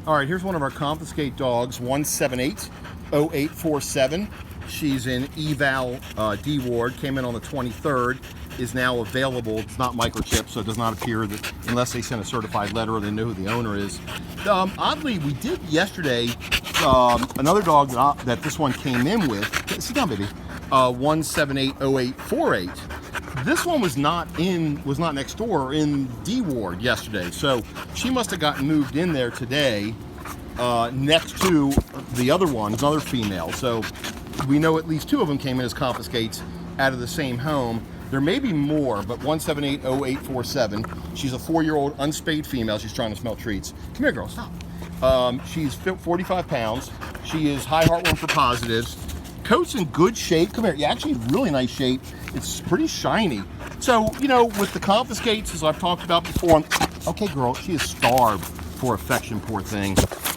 All right, here's one of our confiscate dogs, 1780847. She's in eval D ward, came in on the 23rd, is now available. It's not microchipped, so it does not appear that unless they send a certified letter or they know who the owner is. Oddly, we did yesterday another dog that this one came in with. Sit down, baby. 1780848. This one was not next door in D ward yesterday, so she must have gotten moved in there today next to the other one, another female. So we know at least two of them came in as confiscates out of the same home. There may be more, but 1780847. She's a 4-year-old unspayed female. She's trying to smell treats. Come here, girl, stop. She's 45 pounds. She is high heartworm for positives. Coat's in good shape. Come here. Yeah, actually really nice shape. It's pretty shiny. So, you know, with the confiscates, as I've talked about before, okay, girl, she is starved for affection, poor thing.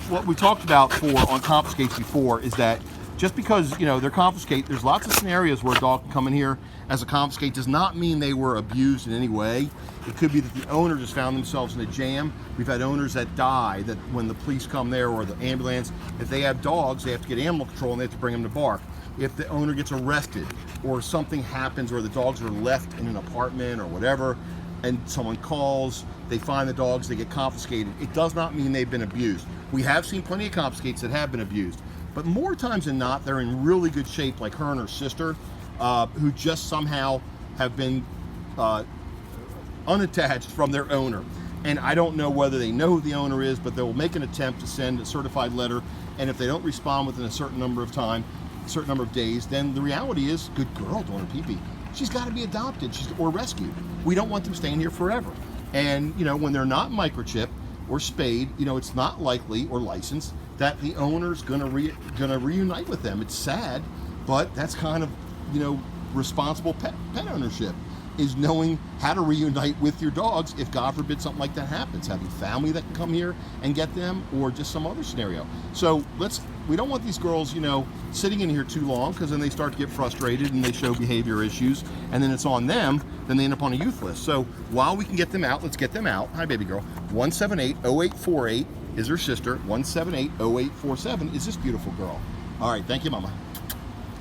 What we talked about on confiscates before is that just because, you know, they're confiscate, there's lots of scenarios where a dog can come in here as a confiscate. Does not mean they were abused in any way. It could be that the owner just found themselves in a jam. We've had owners that die, that when the police come there or the ambulance, if they have dogs, they have to get animal control and they have to bring them to bark. If the owner gets arrested or something happens where the dogs are left in an apartment or whatever, and someone calls, they find the dogs, they get confiscated, it does not mean they've been abused. We have seen plenty of confiscates that have been abused, but more times than not, they're in really good shape, like her and her sister, who just somehow have been unattached from their owner. And I don't know whether they know who the owner is, but they will make an attempt to send a certified letter, and if they don't respond within a certain number of days, then the reality is, good girl doing her pee-pee, she's got to be adopted or rescued. We don't want them staying here forever. And, you know, when they're not microchipped or spayed, you know, it's not likely or licensed that the owner's gonna reunite with them. It's sad, but that's kind of, you know, responsible pet ownership, is knowing how to reunite with your dogs if God forbid something like that happens, having family that can come here and get them, or just some other scenario. So we don't want these girls, you know, sitting in here too long, because then they start to get frustrated and they show behavior issues, and then it's on them, then they end up on a youth list. So while we can get them out, let's get them out. Hi, baby girl. 1780848 is her sister. 1780847 is this beautiful girl. All right, thank you, mama.